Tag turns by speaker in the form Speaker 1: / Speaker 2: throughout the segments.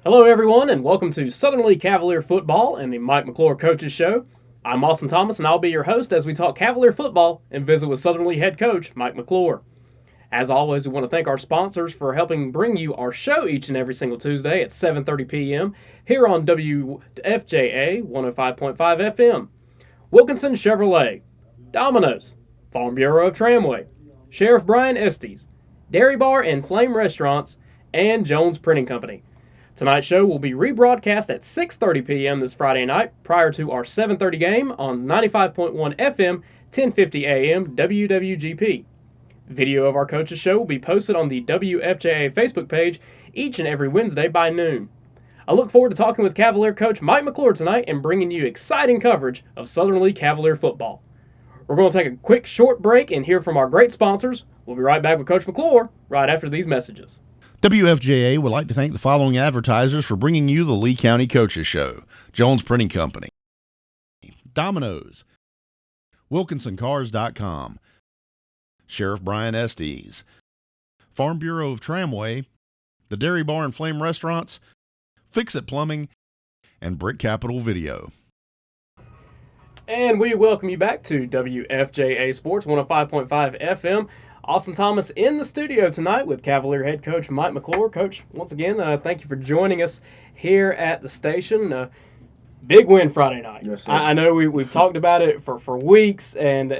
Speaker 1: Hello, everyone, and welcome to Southern Lee Cavalier Football and the Mike McClure Coaches Show. I'm Austin Thomas, and I'll be your host as we talk Cavalier football and visit with Southern Lee head coach Mike McClure. As always, we want to thank our sponsors for helping bring you our show each and every single Tuesday at 7:30 p.m. here on WFJA 105.5 FM. Wilkinson Chevrolet, Domino's, Farm Bureau of Tramway, Sheriff Brian Estes, Dairy Bar and Flame Restaurants, and Jones Printing Company. Tonight's show will be rebroadcast at 6:30 p.m. this Friday night prior to our 7:30 game on 95.1 FM, 1050 AM WWGP. Video of our coaches show will be posted on the WFJA Facebook page each and every Wednesday by noon. I look forward to talking with Cavalier coach Mike McClure tonight and bringing you exciting coverage of Southern Lee Cavalier football. We're going to take a quick short break and hear from our great sponsors. We'll be right back with Coach McClure right after these messages.
Speaker 2: WFJA would like to thank the following advertisers for bringing you the Lee County Coaches Show: Jones Printing Company, Domino's, WilkinsonCars.com, Sheriff Brian Estes, Farm Bureau of Tramway, the Dairy Bar and Flame Restaurants, Fix-It Plumbing, and Brick Capital Video.
Speaker 1: And we welcome you back to WFJA Sports 105.5 FM. Austin Thomas in the studio tonight with Cavalier head coach Mike McClure. Coach, once again, thank you for joining us here at the station. Big win Friday night.
Speaker 3: Yes, sir.
Speaker 1: I know we've talked about it for weeks, and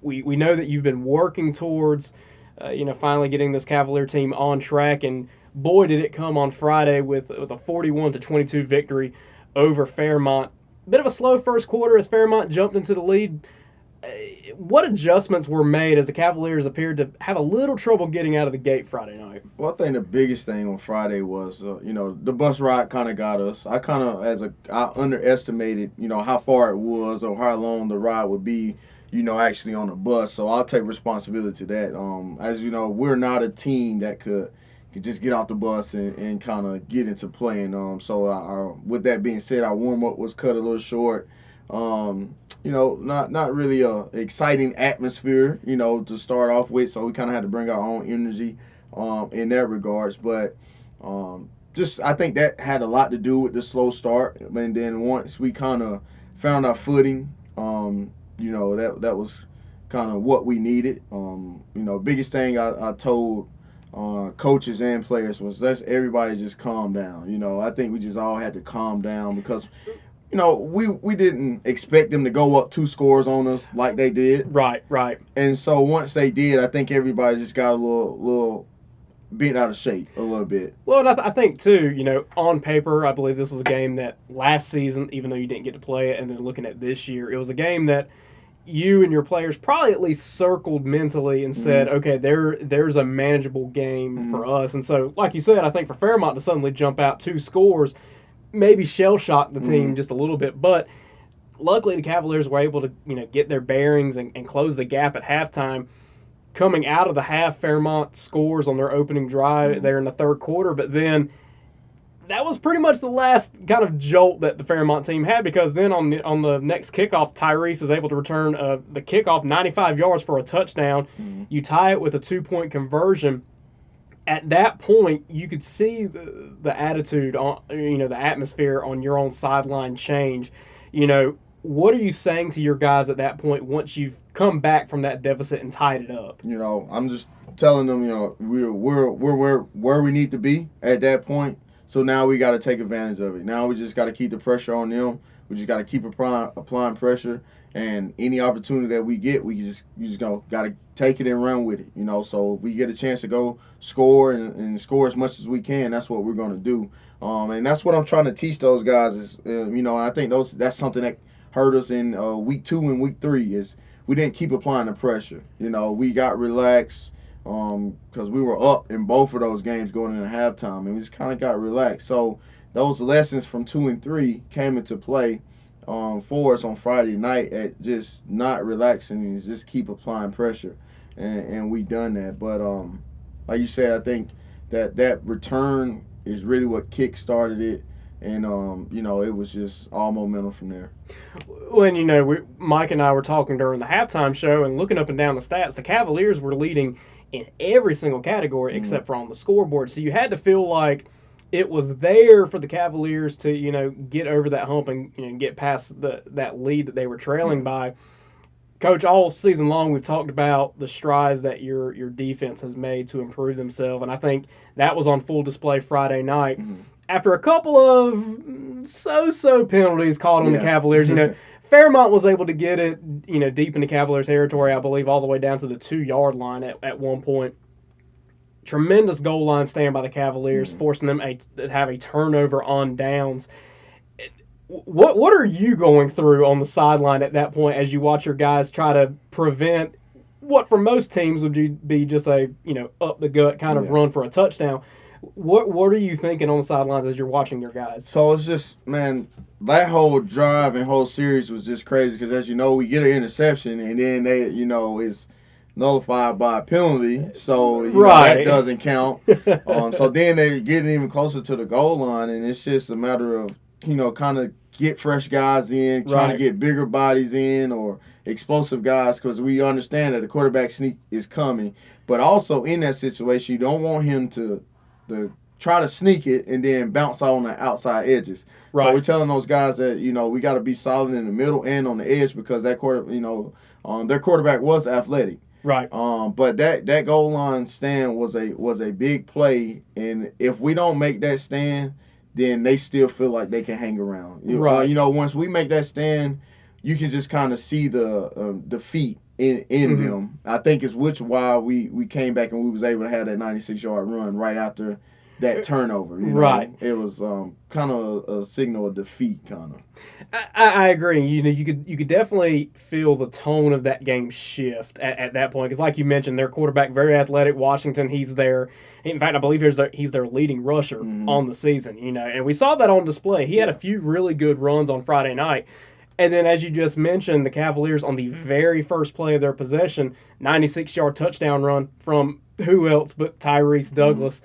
Speaker 1: we know that you've been working towards finally getting this Cavalier team on track, and boy did it come on Friday with a 41-22 victory over Fairmont. Bit of a slow first quarter as Fairmont jumped into the lead. What adjustments were made as the Cavaliers appeared to have a little trouble getting out of the gate Friday night?
Speaker 3: Well, I think the biggest thing on Friday was, the bus ride kind of got us. I underestimated, how far it was or how long the ride would be, actually on the bus. So I'll take responsibility to that. As you know, we're not a team that could just get off the bus and kind of get into playing. With that being said, our warm-up was cut a little short. Not really a exciting atmosphere, to start off with. So we kind of had to bring our own energy in that regards. But I think that had a lot to do with the slow start. And then once we kind of found our footing, that was kind of what we needed. Biggest thing I told coaches and players was let's everybody just calm down. I think we just all had to calm down because we didn't expect them to go up 2 scores on us like they did.
Speaker 1: Right.
Speaker 3: And so once they did, I think everybody just got a little bent out of shape a little bit.
Speaker 1: Well, and I think, too, on paper, I believe this was a game that last season, even though you didn't get to play it, and then looking at this year, it was a game that you and your players probably at least circled mentally and said, okay, there's a manageable game for us. And so, like you said, I think for Fairmont to suddenly jump out 2 scores maybe shell-shocked the team just a little bit. But luckily the Cavaliers were able to get their bearings and close the gap at halftime. Coming out of the half, Fairmont scores on their opening drive there in the third quarter. But then that was pretty much the last kind of jolt that the Fairmont team had, because then on the next kickoff, Tyrese is able to return the kickoff 95 yards for a touchdown. You tie it with a 2-point conversion. At that point, you could see the attitude on the atmosphere on your own sideline change. What are you saying to your guys at that point once you've come back from that deficit and tied it up?
Speaker 3: I'm just telling them, we're where we need to be at that point. So now we got to take advantage of it. Now we just got to keep the pressure on them. We just got to keep applying pressure, and any opportunity that we get, we just got to take it and run with it. So if we get a chance to go score and score as much as we can, that's what we're going to do. And that's what I'm trying to teach those guys is, and I think that's something that hurt us in week 2 and week 3 is we didn't keep applying the pressure. We got relaxed because we were up in both of those games going into halftime, and we just kind of got relaxed. So those lessons from 2 and 3 came into play for us on Friday night at just not relaxing and just keep applying pressure, and we done that. But like you said, I think that return is really what kick-started it, and it was just all momentum from there.
Speaker 1: When Mike and I were talking during the halftime show and looking up and down the stats, the Cavaliers were leading in every single category except for on the scoreboard. So you had to feel like it was there for the Cavaliers to, get over that hump and get past that lead that they were trailing by. Coach, all season long we've talked about the strides that your defense has made to improve themselves, and I think that was on full display Friday night.
Speaker 3: Mm-hmm.
Speaker 1: After a couple of so-so penalties called on the Cavaliers, Fairmont was able to get it, deep into Cavaliers territory, I believe, all the way down to the 2-yard line at one point. Tremendous goal line stand by the Cavaliers, forcing them to have a turnover on downs. What are you going through on the sideline at that point as you watch your guys try to prevent what for most teams would be just a up the gut kind of run for a touchdown? What are you thinking on the sidelines as you're watching your guys?
Speaker 3: So it's just, man, that whole drive and whole series was just crazy because, as you know, we get an interception and then they, it's nullified by a penalty, so that doesn't count. So then they're getting even closer to the goal line, and it's just a matter of, kind of get fresh guys in, trying to get bigger bodies in or explosive guys because we understand that the quarterback sneak is coming. But also in that situation, you don't want him to try to sneak it and then bounce out on the outside edges.
Speaker 1: Right.
Speaker 3: So we're telling those guys that, we got to be solid in the middle and on the edge because that their quarterback was athletic.
Speaker 1: Right.
Speaker 3: But that goal line stand was a big play, and if we don't make that stand, then they still feel like they can hang around.
Speaker 1: Right.
Speaker 3: Once we make that stand, you can just kind of see the defeat in them. I think it's why we came back and we was able to have that 96-yard run right after that turnover.
Speaker 1: Right.
Speaker 3: It was kind of a signal of defeat, kind of.
Speaker 1: I agree. You could definitely feel the tone of that game shift at that point because, like you mentioned, their quarterback very athletic. Washington, he's there. In fact, I believe he's their leading rusher on the season. And we saw that on display. He had a few really good runs on Friday night. And then, as you just mentioned, the Cavaliers on the very first play of their possession, 96-yard touchdown run from who else but Tyrese Douglas.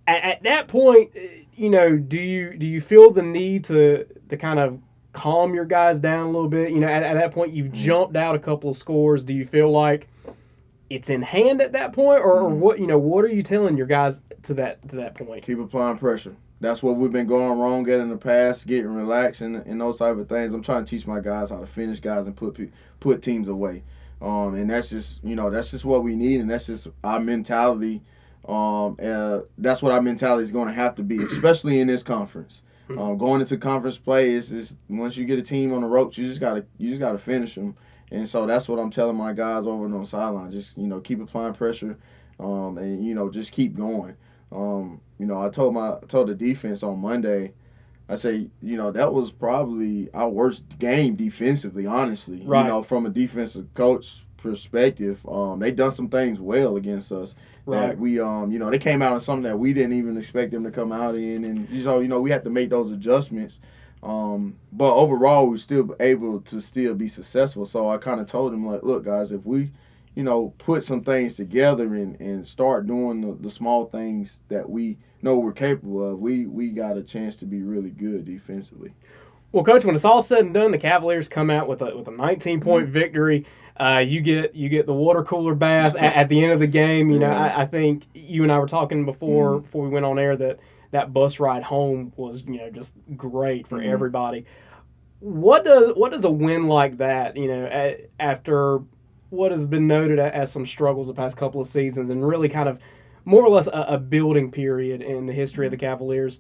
Speaker 1: At that point, do you feel the need to kind of calm your guys down a little bit? At that point, you've jumped out a couple of scores. Do you feel like it's in hand at that point, or what? What are you telling your guys to that point?
Speaker 3: Keep applying pressure. That's what we've been going wrong at in the past, getting relaxed and those type of things. I'm trying to teach my guys how to finish guys and put teams away. And that's just what we need, and that's just our mentality. That's what our mentality is going to have to be, especially in this conference. Going into conference play is once you get a team on the ropes, you just gotta finish them. And so that's what I'm telling my guys over on the sideline. Just keep applying pressure, and just keep going. I told the defense on Monday, I say, that was probably our worst game defensively, honestly.
Speaker 1: Right.
Speaker 3: From a defensive coach perspective, they done some things well against us.
Speaker 1: Right.
Speaker 3: That we, they came out in something that we didn't even expect them to come out in, and we had to make those adjustments. But overall, we were still able to be successful. So I kind of told them, like, look, guys, if we, put some things together and start doing the small things that we know we're capable of, we got a chance to be really good defensively.
Speaker 1: Well, Coach, when it's all said and done, the Cavaliers come out with a 19-point victory. You get the water cooler bath at the end of the game. I think you and I were talking before we went on air that bus ride home was just great for everybody. What does a win like that, after what has been noted as some struggles the past couple of seasons and really kind of more or less a building period in the history of the Cavaliers,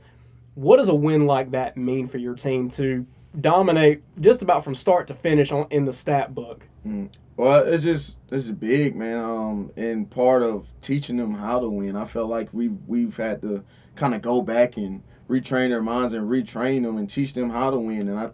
Speaker 1: what does a win like that mean for your team to dominate just about from start to finish in the stat book?
Speaker 3: Well, it's big, man. And part of teaching them how to win, I felt like we've had to kind of go back and retrain their minds and retrain them and teach them how to win. And I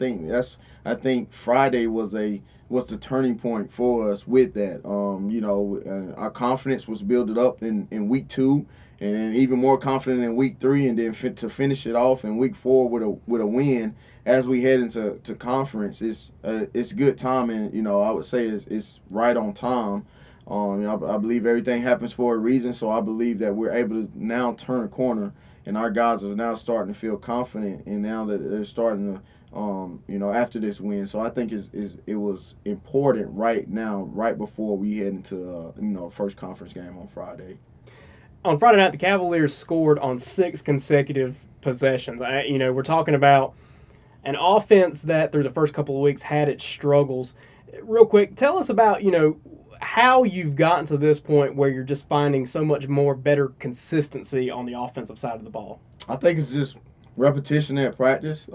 Speaker 3: think Friday was the turning point for us with that. Our confidence was built up in week 2, and then even more confident in week 3, and then to finish it off in week 4 with a win as we head into conference. It's good timing. I would say it's right on time. I believe everything happens for a reason, so I believe that we're able to now turn a corner, and our guys are now starting to feel confident, and now that they're starting to after this win. So I think it was important right now, right before we head into first conference game on Friday.
Speaker 1: On Friday night, the Cavaliers scored on 6 consecutive possessions. We're talking about an offense that through the first couple of weeks had its struggles. Real quick, tell us about, how you've gotten to this point where you're just finding so much more better consistency on the offensive side of the ball.
Speaker 3: I think it's just repetition at practice.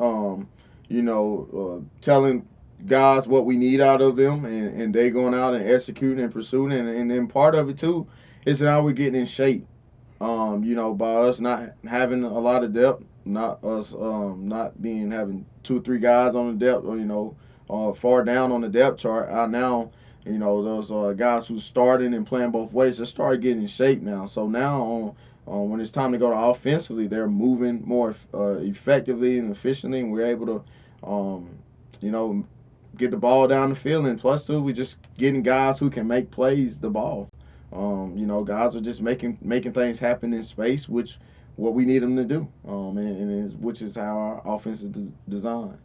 Speaker 3: Telling guys what we need out of them, and they going out and executing and pursuing, and then part of it too is how we're getting in shape. By us not having a lot of depth, not us not having 2 or 3 guys on the depth, or far down on the depth chart. Now, those guys who's starting and playing both ways just started getting in shape now. So now when it's time to go to offensively, they're moving more effectively and efficiently, and we're able to, get the ball down the field. And plus, too, we just getting guys who can make plays the ball. Guys are just making things happen in space, which what we need them to do, which is how our offense is designed.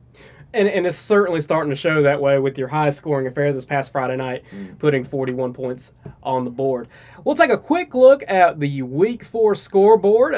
Speaker 1: And it's certainly starting to show that way with your high-scoring affair this past Friday night, putting 41 points on the board. We'll take a quick look at the Week 4 scoreboard.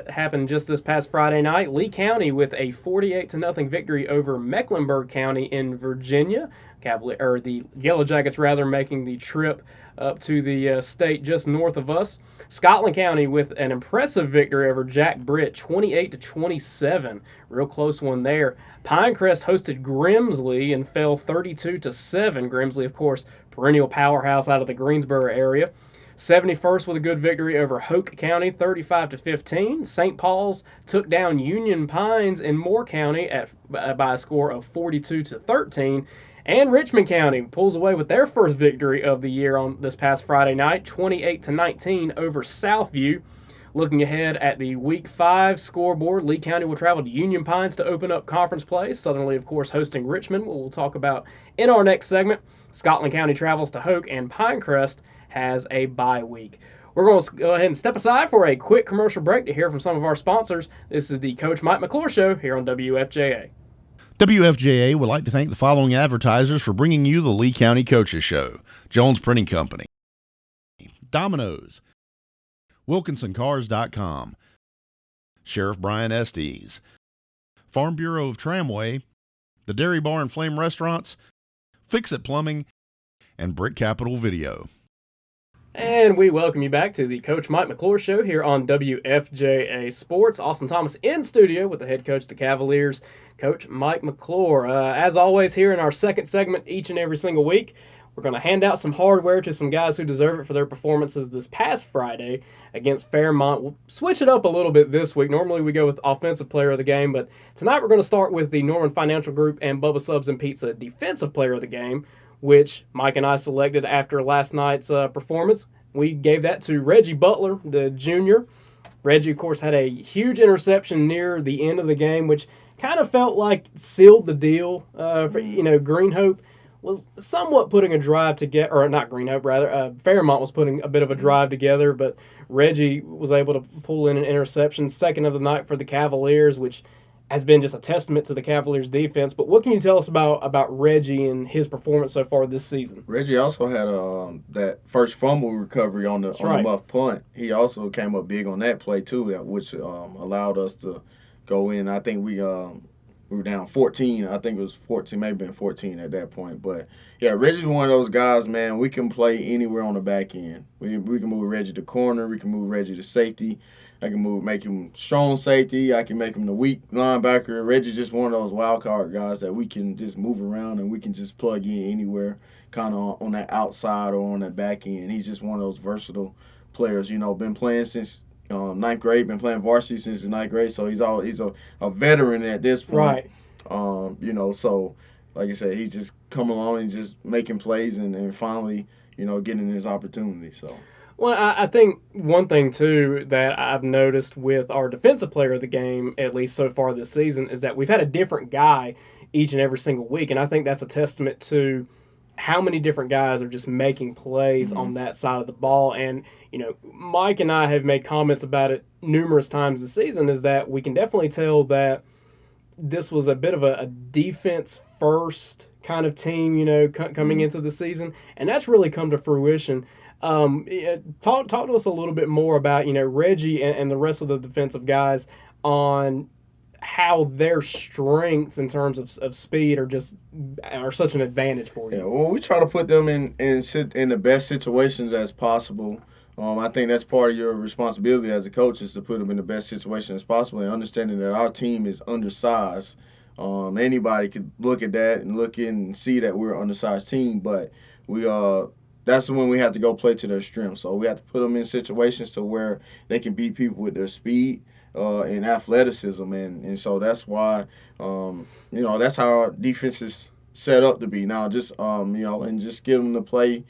Speaker 1: Happened just this past Friday night. Lee County with a 48-0 victory over Mecklenburg County in Virginia. The Yellow Jackets making the trip up to the state just north of us. Scotland County with an impressive victory over Jack Britt, 28-27. Real close one there. Pinecrest hosted Grimsley and fell 32-7. Grimsley, of course, perennial powerhouse out of the Greensboro area. 71st with a good victory over Hoke County, 35-15. St. Paul's took down Union Pines in Moore County by a score of 42-13. And Richmond County pulls away with their first victory of the year on this past Friday night, 28-19 over Southview. Looking ahead at the Week 5 scoreboard, Lee County will travel to Union Pines to open up conference play. Southern Lee, of course, hosting Richmond, what we'll talk about in our next segment. Scotland County travels to Hoke, and Pinecrest has a bye week. We're going to go ahead and step aside for a quick commercial break to hear from some of our sponsors. This is the Coach Mike McClure Show here on WFJA.
Speaker 2: WFJA would like to thank the following advertisers for bringing you the Lee County Coaches Show: Jones Printing Company, Domino's, WilkinsonCars.com, Sheriff Brian Estes, Farm Bureau of Tramway, the Dairy Bar and Flame Restaurants, Fix-It Plumbing, and Brick Capital Video.
Speaker 1: And we welcome you back to the Coach Mike McClure Show here on WFJA Sports. Austin Thomas in studio with the head coach of the Cavaliers, Coach Mike McClure. As always, here in our second segment each and every single week, we're going to hand out some hardware to some guys who deserve it for their performances this past Friday against Fairmont. We'll switch it up a little bit this week. Normally we go with Offensive Player of the Game, but tonight we're going to start with the Norman Financial Group and Bubba Subs and Pizza Defensive Player of the Game, which Mike and I selected after last night's performance. We gave that to Reggie Butler, the junior. Reggie, of course, had a huge interception near the end of the game, which kind of felt like sealed the deal. Green Hope was somewhat putting a drive together, or not Green Hope, rather. Fairmont was putting a bit of a drive together, but Reggie was able to pull in an interception, second of the night for the Cavaliers, which has been just a testament to the Cavaliers' defense. But what can you tell us about Reggie and his performance so far this season?
Speaker 3: Reggie also had that first fumble recovery on the muff punt. He also came up big on that play too, which allowed us to go in. I think we were down 14. I think it was 14, maybe been 14 at that point. But yeah, Reggie's one of those guys, man. We can play anywhere on the back end. We can move Reggie to corner. We can move Reggie to safety. I can make him strong safety. I can make him the weak linebacker. Reggie's just one of those wild card guys that we can just move around and we can just plug in anywhere, kind of on that outside or on that back end. He's just one of those versatile players. Been playing since ninth grade. Been playing varsity since the ninth grade. So he's a veteran at this point.
Speaker 1: Right.
Speaker 3: So like I said, he's just coming along and just making plays and finally, getting his opportunity. So.
Speaker 1: Well, I think one thing, too, that I've noticed with our defensive player of the game, at least so far this season, is that we've had a different guy each and every single week. And I think that's a testament to how many different guys are just making plays on that side of the ball. And, Mike and I have made comments about it numerous times this season, is that we can definitely tell that this was a bit of a defense-first kind of team, coming into the season. And that's really come to fruition. Talk to us a little bit more about, Reggie and the rest of the defensive guys. on how their strengths in terms of speed are such an advantage for you?
Speaker 3: Yeah, well, we try to put them in the best situations as possible. I think that's part of your responsibility as a coach is to put them in the best situation as possible, and understanding that our team is undersized. Anybody could look at that and look in and see that we're an undersized team, but we that's when we have to go play to their strengths. So we have to put them in situations to where they can beat people with their speed and athleticism, and so that's why that's how our defense is set up to be now. Just and just get them to play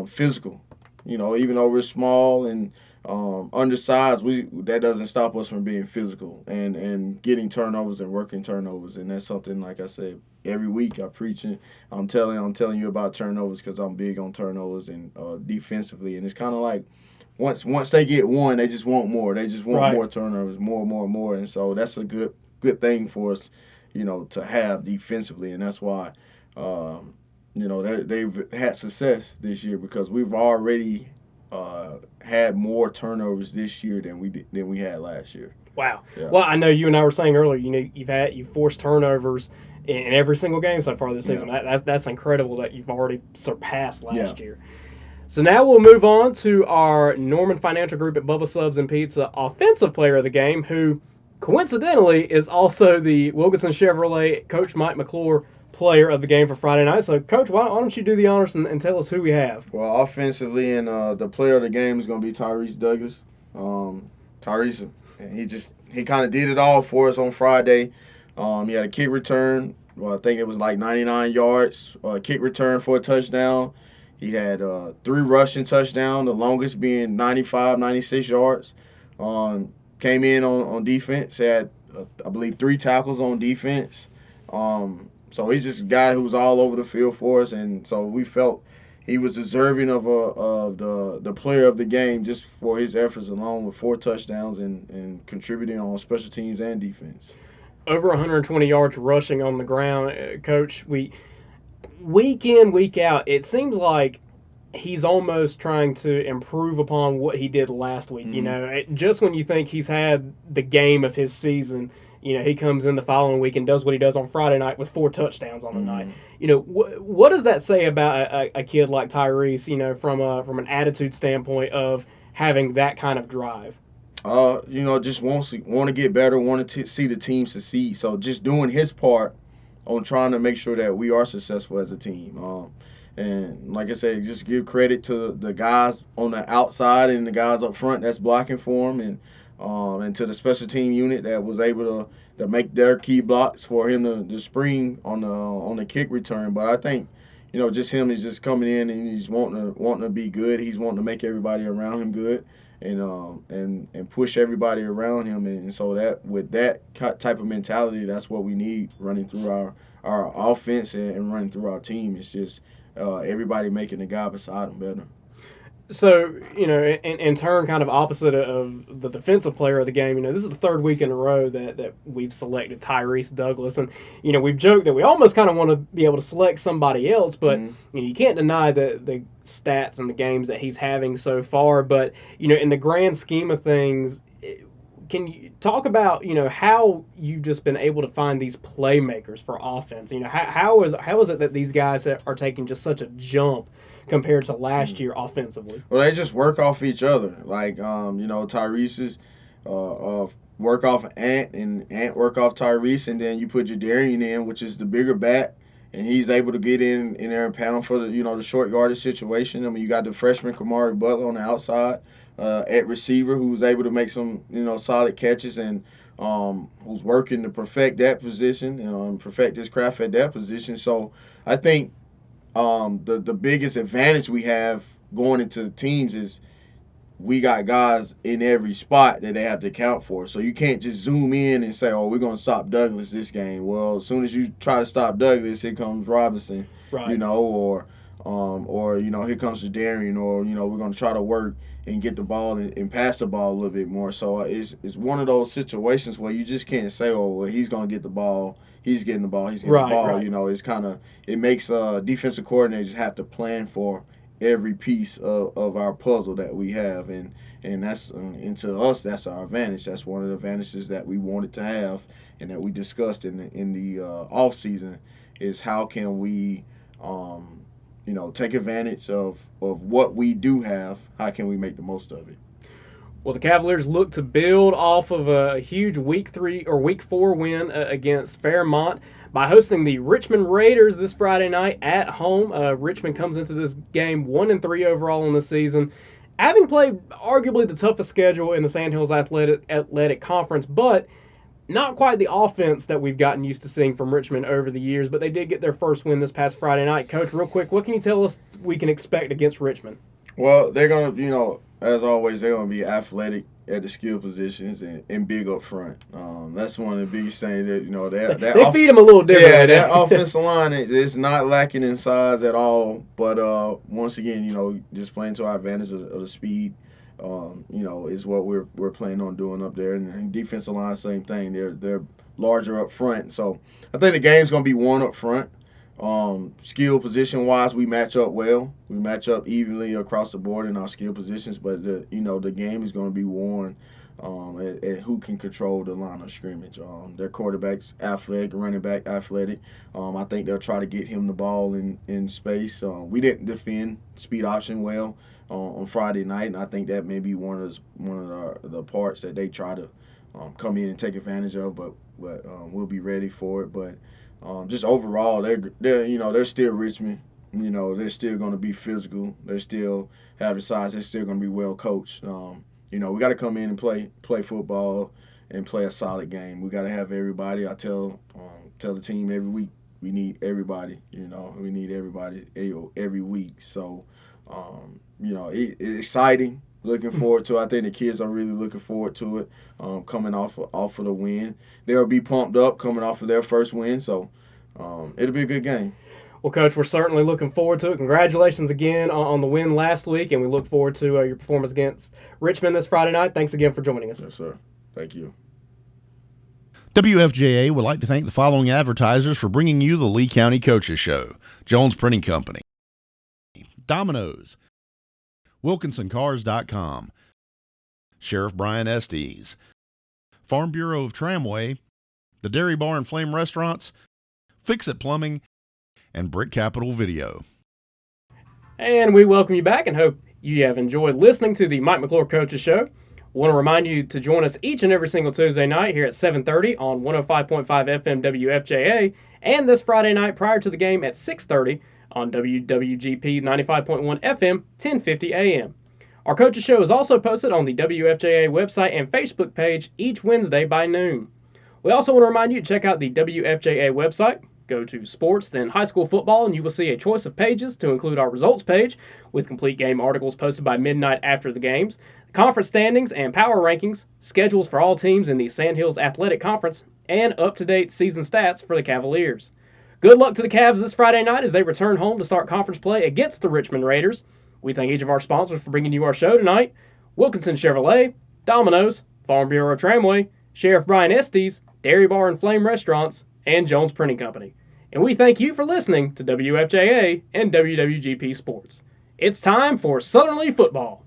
Speaker 3: physical. Even though we're small and undersized, that doesn't stop us from being physical and getting turnovers and working turnovers. And that's something, like I said, every week I preach it. I'm telling you about turnovers because I'm big on turnovers and defensively. And it's kind of like once they get one, they just want more. They just want more turnovers, more. And so that's a good thing for us, to have defensively. And that's why. They've had success this year because we've already had more turnovers this year than we had last year.
Speaker 1: Wow.
Speaker 3: Yeah.
Speaker 1: Well, I know you and I were saying earlier, you've forced turnovers in every single game so far this season.
Speaker 3: Yeah.
Speaker 1: That's incredible that you've already surpassed last year. So now we'll move on to our Norman Financial Group at Bubba Subs and Pizza offensive player of the game, who coincidentally is also the Wilkinson Chevrolet Coach Mike McClure player of the game for Friday night. So, Coach, why don't you do the honors and tell us who we have?
Speaker 3: Well, offensively, and the player of the game is going to be Tyrese Douglas. Tyrese, he kind of did it all for us on Friday. He had a kick return. Well, I think it was like 99 yards. Kick return for a touchdown. He had 3 rushing touchdowns, the longest being 95, 96 yards. Came in on defense, had, I believe, 3 tackles on defense. So he's just a guy who was all over the field for us, and so we felt he was deserving of the player of the game just for his efforts alone with 4 touchdowns and contributing on special teams and defense.
Speaker 1: Over 120 yards rushing on the ground, Coach. Week in, week out, it seems like he's almost trying to improve upon what he did last week.
Speaker 3: Mm-hmm.
Speaker 1: Just when you think he's had the game of his season, he comes in the following week and does what he does on Friday night with 4 touchdowns on the night. What does that say about a kid like Tyrese, from an attitude standpoint of having that kind of drive?
Speaker 3: Just want to get better, want to see the team succeed. So just doing his part on trying to make sure that we are successful as a team. And like I said, just give credit to the guys on the outside and the guys up front that's blocking for him, and to the special team unit that was able to make their key blocks for him to spring on the kick return. But I think, just him is just coming in and he's wanting to be good. He's wanting to make everybody around him good, and push everybody around him. And so that with that type of mentality, that's what we need running through our offense and running through our team. It's just everybody making the guy beside him better.
Speaker 1: So, in turn, kind of opposite of the defensive player of the game, this is the 3rd week in a row that we've selected Tyrese Douglas. And, we've joked that we almost kind of want to be able to select somebody else, but, you can't deny the stats and the games that he's having so far. But, in the grand scheme of things, can you talk about, how you've just been able to find these playmakers for offense? How is it that these guys are taking just such a jump compared to last year offensively?
Speaker 3: Well, they just work off each other. Like, Tyrese's work off Ant, and Ant work off Tyrese, and then you put Jadarian in, which is the bigger back, and he's able to get in there and pound for the short yardage situation. I mean, you got the freshman Kamari Butler on the outside at receiver, who's able to make some solid catches and who's working to perfect that position, perfect his craft at that position. So I think the biggest advantage we have going into the teams is we got guys in every spot that they have to account for. So you can't just zoom in and say, we're going to stop Douglas this game. Well, as soon as you try to stop Douglas, here comes Robinson,
Speaker 1: right.
Speaker 3: or here comes Jadarian, or, we're going to try to work and get the ball and pass the ball a little bit more. So it's one of those situations where you just can't say, he's going to get the ball. He's getting the ball. He's getting the ball.
Speaker 1: Right.
Speaker 3: It makes defensive coordinators have to plan for every piece of our puzzle that we have, and that's and to us that's our advantage. That's one of the advantages that we wanted to have and that we discussed in the off season is how can we take advantage of what we do have. How can we make the most of it?
Speaker 1: Well, the Cavaliers look to build off of a huge Week 4 win against Fairmont by hosting the Richmond Raiders this Friday night at home. Richmond comes into this game 1-3 overall in the season, having played arguably the toughest schedule in the Sandhills Athletic Conference, but not quite the offense that we've gotten used to seeing from Richmond over the years. But they did get their first win this past Friday night. Coach, real quick, what can you tell us we can expect against Richmond?
Speaker 3: Well, they're going to, as always, they're going to be athletic at the skill positions and big up front. That's one of the biggest things that,
Speaker 1: they feed them a little different.
Speaker 3: Yeah, that offensive line is not lacking in size at all. But once again, just playing to our advantage of the speed, is what we're planning on doing up there. And defensive line, same thing. They're larger up front. So I think the game's going to be won up front. Skill position wise, we match up well. We match up evenly across the board in our skill positions, but the game is going to be won at who can control the line of scrimmage. Their quarterback's athletic, running back athletic. I think they'll try to get him the ball in space. We didn't defend speed option well on Friday night, and I think that may be one of the parts that they try to come in and take advantage of. But we'll be ready for it. But just overall, they're still Richmond. They're still going to be physical. They still have the size. They're still going to be well coached. We got to come in and play football and play a solid game. We got to have everybody. I tell the team every week we need everybody. We need everybody every week. So it's exciting. Looking forward to it. I think the kids are really looking forward to it. Coming off of the win, they'll be pumped up coming off of their first win. So it'll be a good game.
Speaker 1: Well, Coach, we're certainly looking forward to it. Congratulations again on the win last week, and we look forward to your performance against Richmond this Friday night. Thanks again for joining us.
Speaker 3: Yes, sir. Thank you.
Speaker 2: WFJA would like to thank the following advertisers for bringing you the Lee County Coaches Show: Jones Printing Company, Domino's, WilkinsonCars.com, Sheriff Brian Estes, Farm Bureau of Tramway, the Dairy Bar and Flame Restaurants, Fix-It Plumbing, and Brick Capital Video.
Speaker 1: And we welcome you back and hope you have enjoyed listening to the Mike McClure Coaches Show. We want to remind you to join us each and every single Tuesday night here at 7:30 on 105.5 FM WFJA, and this Friday night prior to the game at 6:30 on WWGP 95.1 FM, 1050 AM. Our Coaches Show is also posted on the WFJA website and Facebook page each Wednesday by noon. We also want to remind you to check out the WFJA website. Go to Sports, then High School Football, and you will see a choice of pages to include our results page with complete game articles posted by midnight after the games, conference standings and power rankings, schedules for all teams in the Sandhills Athletic Conference, and up-to-date season stats for the Cavaliers. Good luck to the Cavs this Friday night as they return home to start conference play against the Richmond Raiders. We thank each of our sponsors for bringing you our show tonight: Wilkinson Chevrolet, Domino's, Farm Bureau of Tramway, Sheriff Brian Estes, Dairy Bar and Flame Restaurants, and Jones Printing Company. And we thank you for listening to WFJA and WWGP Sports. It's time for Southern Lee football.